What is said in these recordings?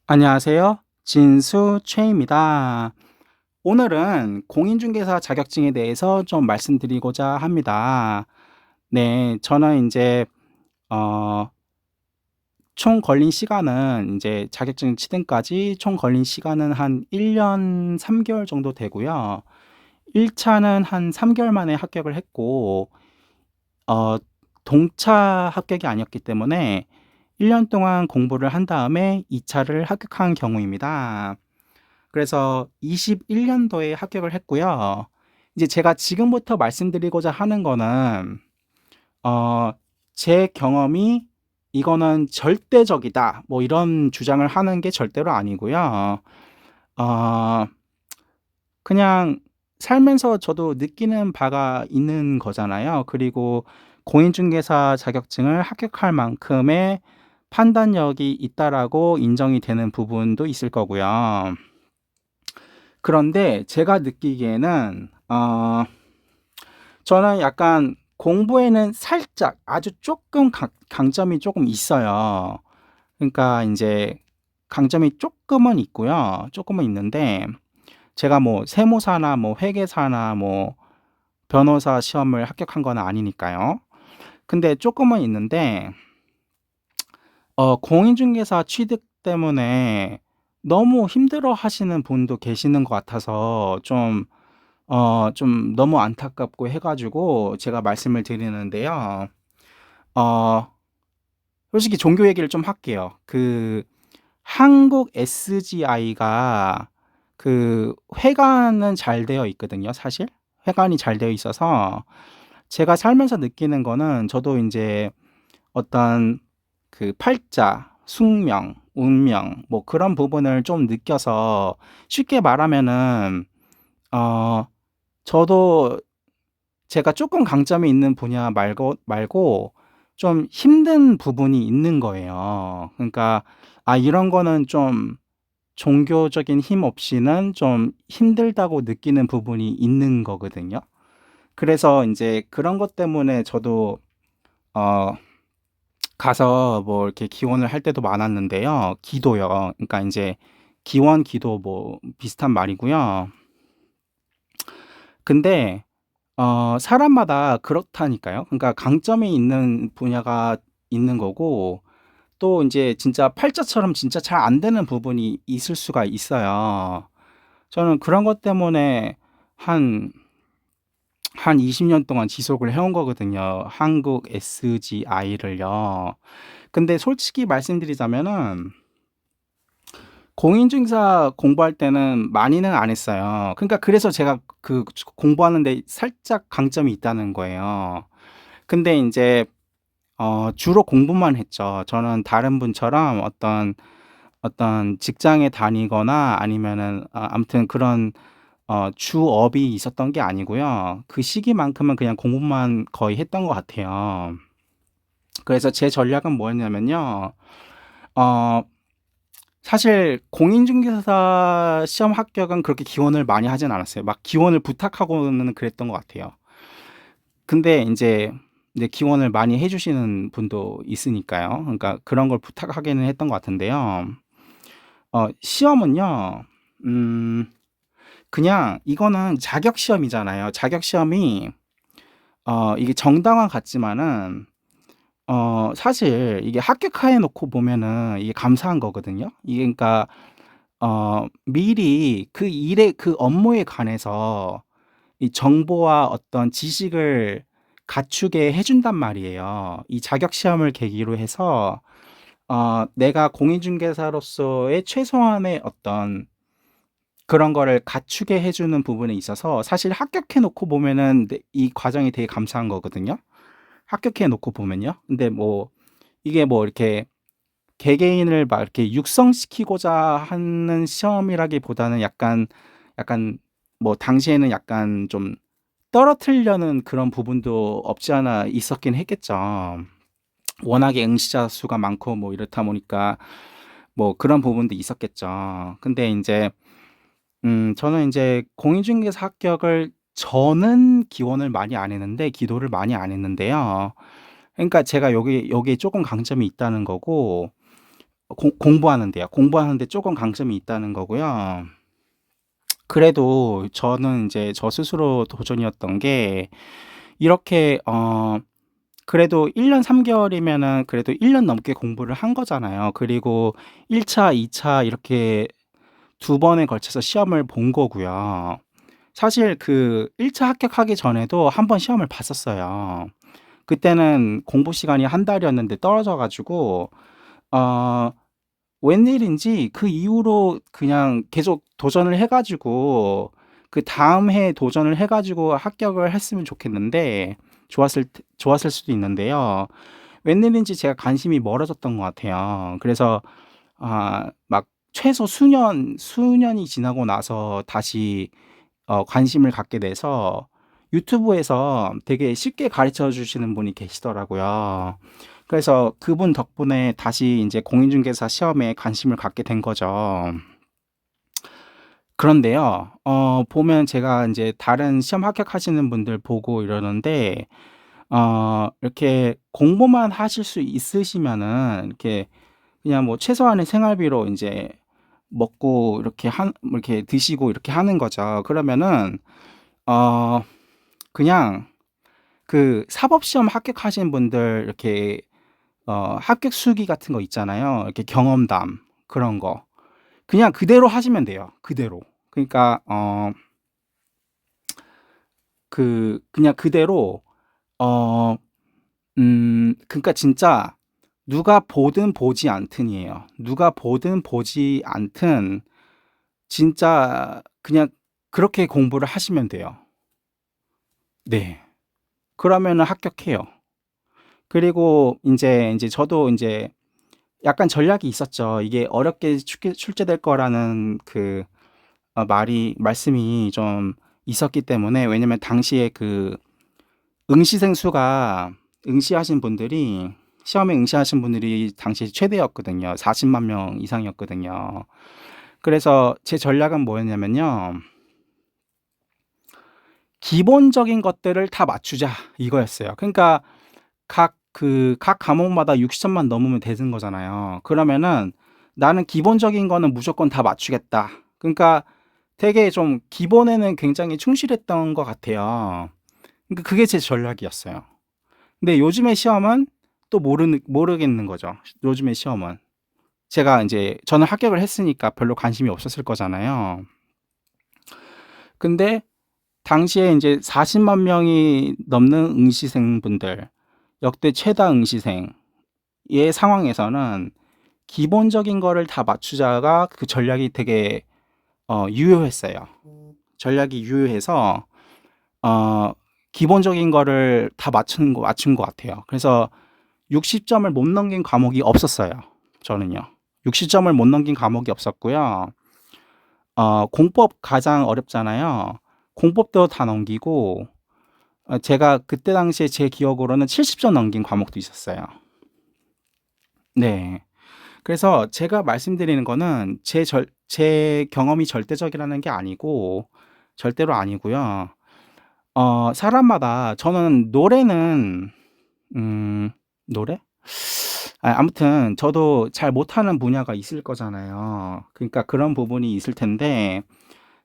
안녕하세요. 진수 최입니다. 오늘은 공인중개사 자격증에 대해서 좀 말씀드리고자 합니다. 네, 저는 이제 어, 총 걸린 시간은 이제 자격증 취득까지 총 걸린 시간은 한 1년 3개월 정도 되고요. 1차는 한 3개월 만에 합격을 했고, 어, 동차 합격이 아니었기 때문에 1년 동안 공부를 한 다음에 2차를 합격한 경우입니다. 그래서 21년도에 합격을 했고요. 이제 제가 지금부터 말씀드리고자 하는 거는 어, 제 경험이 이거는 절대적이다. 뭐 이런 주장을 하는 게 절대로 아니고요. 어, 그냥 살면서 저도 느끼는 바가 있는 거잖아요. 그리고 공인중개사 자격증을 합격할 만큼의 판단력이 있다라고 인정이 되는 부분도 있을 거고요. 그런데 제가 느끼기에는 저는 약간 공부에는 살짝 아주 조금 강점이 조금 있어요. 그러니까 이제 강점이 조금은 있고요. 조금은 있는데 제가 뭐 세무사나 뭐 회계사나 뭐 변호사 시험을 합격한 건 아니니까요. 근데 조금은 있는데 공인중개사 취득 때문에 너무 힘들어 하시는 분도 계시는 것 같아서 좀 너무 안타깝고 해 가지고 제가 말씀을 드리는데요. 어 솔직히 종교 얘기를 좀 할게요. 한국 SGI가 회관은 잘 되어 있거든요, 사실. 회관이 잘 되어 있어서 제가 살면서 느끼는 거는 저도 이제 어떤 팔자, 숙명, 운명 뭐 그런 부분을 좀 느껴서 쉽게 말하면은 어 저도 제가 조금 강점이 있는 분야 말고 좀 힘든 부분이 있는 거예요. 그러니까 이런 거는 좀 종교적인 힘 없이는 좀 힘들다고 느끼는 부분이 있는 거거든요. 그래서 이제 그런 것 때문에 저도 어 가서 뭐 이렇게 기원을 할 때도 많았는데요. 기도요. 그러니까 이제 기원, 기도 뭐 비슷한 말이고요. 근데 사람마다 그렇다니까요. 그러니까 강점이 있는 분야가 있는 거고 또 이제 진짜 팔자처럼 진짜 잘 안 되는 부분이 있을 수가 있어요. 저는 그런 것 때문에 한 20년 동안 지속을 해온 거거든요, 한국 SGI를요. 근데 솔직히 말씀드리자면은 공인중개사 공부할 때는 많이는 안 했어요. 그러니까 그래서 제가 공부하는 데 살짝 강점이 있다는 거예요. 근데 인제 주로 공부만 했죠. 저는 다른 분처럼 어떤 직장에 다니거나 아니면은 아무튼 그런 주업이 있었던 게 아니고요. 그 시기만큼은 그냥 공부만 거의 했던 것 같아요. 그래서 제 전략은 뭐였냐면요. 어 사실 공인중개사 시험 합격은 그렇게 기원을 많이 하진 않았어요. 막 기원을 부탁하고는 그랬던 것 같아요. 근데 인제 기원을 많이 해 주시는 분도 있으니까요. 그러니까 그런 걸 부탁하기는 했던 것 같은데요. 시험은요. 음 그냥 이거는 자격 시험이잖아요. 자격 시험이 이게 정당화 같지만은 사실 이게 합격해 놓고 보면은 이게 감사한 거거든요. 이게 그러니까 미리 그 업무에 관해서 이 정보와 어떤 지식을 갖추게 해 준단 말이에요. 이 자격 시험을 계기로 해서 내가 공인중개사로서의 최소한의 어떤 그런 거를 갖추게 해 주는 부분에 있어서 사실 합격해 놓고 보면은 이 과정이 되게 감사한 거거든요, 합격해 놓고 보면요. 근데 뭐 이게 뭐 이렇게 개개인을 막 이렇게 육성시키고자 하는 시험이라기보다는 약간 뭐 당시에는 약간 좀 떨어뜨리려는 그런 부분도 없지 않아 있었긴 했겠죠. 워낙에 응시자 수가 많고 뭐 이렇다 보니까 뭐 그런 부분도 있었겠죠. 근데 인제 저는 인제 공인중개사 합격을 저는 기원을 많이 안 했는데 기도를 많이 안 했는데요. 그러니까 제가 여기에 쪼금 강점이 있다는 거고 공부하는 데요. 공부하는 데 조금 강점이 있다는 거고요. 그래도 저는 이제 저 스스로 도전이었던 게 이렇게 그래도 1년 3 개월이면은 그래도 1년 넘게 공부를 한 거잖아요. 그리고 1 차, 2차 이렇게 두 번에 걸쳐서 시험을 본 거고요. 사실 그 1차 합격하기 전에도 한 번 시험을 봤었어요. 그때는 공부 시간이 한 달이었는데 떨어져 가지고 어 웬일인지 그 이후로 그냥 계속 도전을 해 가지고 그다음 해에 도전을 해 가지고 합격을 했으면 좋겠는데 좋았을 수도 있는데요. 웬일인지 제가 관심이 멀어졌던 것 같아요. 그래서 막 최소 수년이 지나고 나서 다시 관심을 갖게 돼서 유튜브에서 되게 쉽게 가르쳐 주시는 분이 계시더라고요. 그래서 그분 덕분에 다시 인제 공인중개사 시험에 관심을 갖게 된 거죠. 그런데요. 보면 제가 인제 다른 시험 합격하시는 분들 보고 이러는데 이렇게 공부만 하실 수 있으시면은 이렇게 그냥 뭐 최소한의 생활비로 인제 먹고 이렇게 뭐 이렇게 드시고 이렇게 하는 거죠. 그러면은 어 그냥 그 사법시험 합격하신 분들 이렇게 합격 수기 같은 거 있잖아요. 이렇게 경험담 그런 거. 그냥 그대로 하시면 돼요, 그대로. 그러니까 그냥 그대로 어 그러니까 진짜 누가 보든 보지 않든이에요. 누가 보든 보지 않든 진짜 그냥 그렇게 공부를 하시면 돼요. 네. 그러면은 합격해요. 그리고 인제 저도 인제 약간 전략이 있었죠. 이게 어렵게 출제될 거라는 그 말씀이 좀 있었기 때문에 왜냐면 당시에 그 응시생 수가 응시하신 분들이 시험에 응시하신 분들이 당시에 최대였거든요. 400,000명 이상이었거든요. 그래서 제 전략은 뭐였냐면요. '기본적인 것들을 다 맞추자.' 이거였어요. 그러니까 각 과목마다 60 점만 넘으면 되는 거잖아요. 그러면은 '나는 기본적인 거는 무조건 다 맞추겠다.' 그러니까 되게 좀 기본에는 굉장히 충실했던 것 같아요. 그러니까 그게 제 전략이었어요. 근데 요즘의 시험은 또 모르겠는 거죠. 요즘의 시험은. 제가 인제 저는 합격을 했으니까 별로 관심이 없었을 거잖아요. 근데 당시에 인제 400,000 명이 넘는 응시생분들, 역대 최다 응시생의 상황에서는 기본적인 거를 다 맞추자가 그 전략이 되게 유효했어요. 전략이 유효해서 어 기본적인 거를 다 맞춘 것 같아요. 그래서 60 점을 못 넘긴 과목이 없었어요, 저는요. 60 점을 못 넘긴 과목이 없었고요. 공법 가장 어렵잖아요. 공법도 다 넘기고 제가 그때 당시에 제 기억으로는 70점 넘긴 과목도 있었어요. 네. 그래서 제가 말씀드리는 거는 제 경험이 절대적이라는 게 아니고 절대로 아니고요. 사람마다 저는 노래는 노래? 아무튼 저도 잘 못하는 분야가 있을 거잖아요. 그러니까 그런 부분이 있을 텐데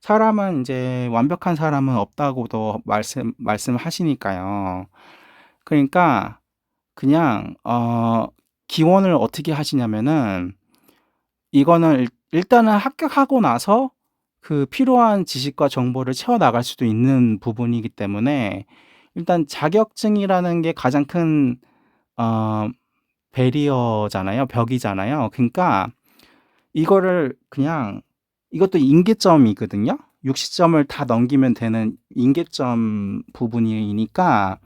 사람은 인제 완벽한 사람은 없다고도 말씀하시니까요. 그러니까 그냥 기원을 어떻게 하시냐면은 이거는 일단은 합격하고 나서 그 필요한 지식과 정보를 채워 나갈 수도 있는 부분이기 때문에 일단 자격증이라는 게 가장 큰 어 배리어잖아요. 벽이잖아요. 그러니까 이거를 그냥 이것도 인계점이거든요. 60 점을 다 넘기면 되는 인계점 부분이니까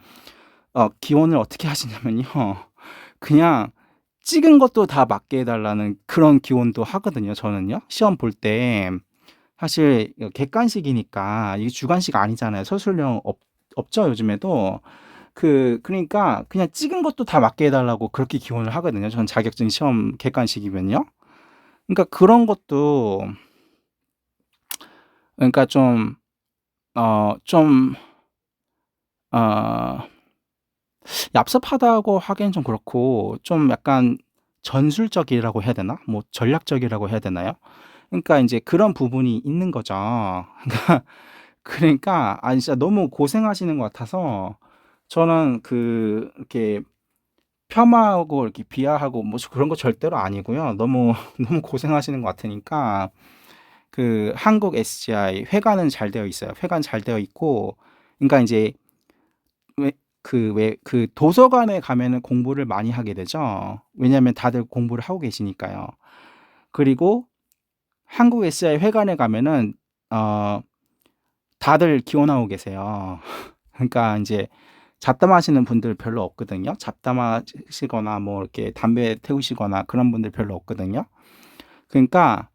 기원을 어떻게 하시냐면요. 그냥 찍은 것도 다 맞게 해 달라는 그런 기원도 하거든요, 저는요. 시험 볼 때 사실 객관식이니까 이게 주관식 아니잖아요. 서술형 없죠, 요즘에도. 그러니까 그냥 찍은 것도 다 맞게 해 달라고 그렇게 기원을 하거든요, 전 자격증 시험 객관식이면요. 그러니까 그런 것도 그러니까 좀 어 얍삽하다고 하기엔 좀 그렇고 좀 약간 전술적이라고 해야 되나? 뭐 전략적이라고 해야 되나요? 그러니까 인제 그런 부분이 있는 거죠. 그러니까 진짜 너무 고생하시는 것 같아서 저는 이렇게 폄하하고 이렇게 비하하고 뭐 그런 거 절대로 아니고요. 너무 너무 고생하시는 것 같으니까 한국 SGI 회관은 잘 되어 있어요. 회관 잘 되어 있고 그러니까 인제 도서관에 가면은 공부를 많이 하게 되죠. 왜냐하면 다들 공부를 하고 계시니까요. 그리고 한국 SGI 회관에 가면은 어 다들 기원하고 계세요. 그러니까 인제 잡담하시는 분들 별로 없거든요. 잡담하시거나 뭐 이렇게 담배 태우시거나 그런 분들 별로 없거든요. 그러니까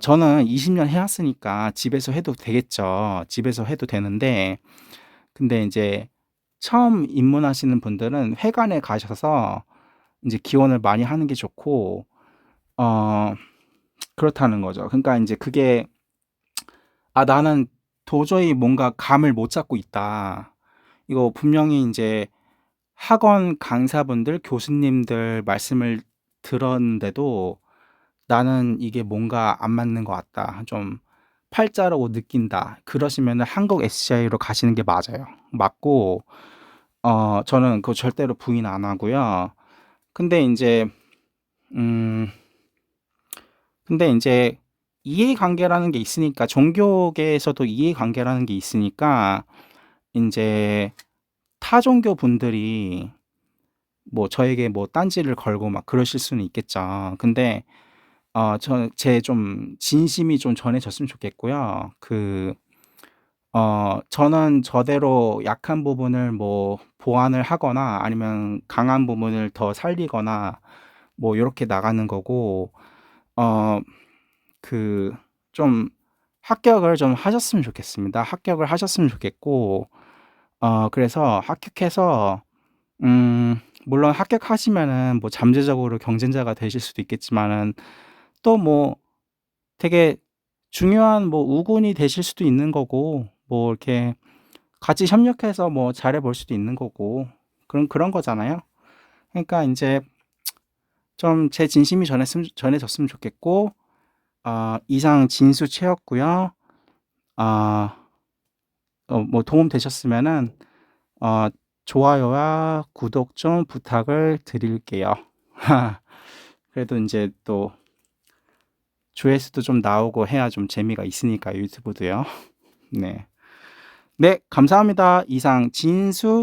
저는 20년 해 왔으니까 집에서 해도 되겠죠. 집에서 해도 되는데 근데 인제 처음 입문하시는 분들은 회관에 가셔서 인제 기원을 많이 하는 게 좋고 어 그렇다는 거죠. 그러니까 인제 그게 '나는 도저히 뭔가 감을 못 잡고 있다.' 이거 분명히 인제 학원 강사분들, 교수님들 말씀을 들었는데도 '나는 이게 뭔가 안 맞는 것 같다. 좀 팔자라고 느낀다.' 그러시면은 한국 SCI로 가시는 게 맞아요. 맞고 저는 그거 절대로 부인 안 하고요. 근데 인제 음 근데 인제 이해관계라는 게 있으니까 종교계에서도 이해관계라는 게 있으니까 인제 타 종교 분들이 뭐 저에게 뭐 딴지를 걸고 막 그러실 수는 있겠죠. 근데 제 좀 진심이 좀 전해졌으면 좋겠고요. 저는 저대로 약한 부분을 뭐 보완을 하거나 아니면 강한 부분을 더 살리거나 뭐 요렇게 나가는 거고 어 그 좀 합격을 좀 하셨으면 좋겠습니다. 합격을 하셨으면 좋겠고 그래서 합격해서 물론 합격하시면은 뭐 잠재적으로 경쟁자가 되실 수도 있겠지만은 또 뭐 되게 중요한 뭐 우군이 되실 수도 있는 거고 뭐 이렇게 같이 협력해서 뭐 잘해 볼 수도 있는 거고 그런 거잖아요. 그러니까 인제 좀 제 진심이 전해졌으면 좋겠고 이상 진수채였고요. 아 뭐 도움 되셨으면은 어 좋아요와 구독 좀 부탁을 드릴게요. 그래도 인제 또 조회수도 좀 나오고 해야 좀 재미가 있으니까요, 유튜브도요. 네. 네, 감사합니다. 이상 진수채였습니다.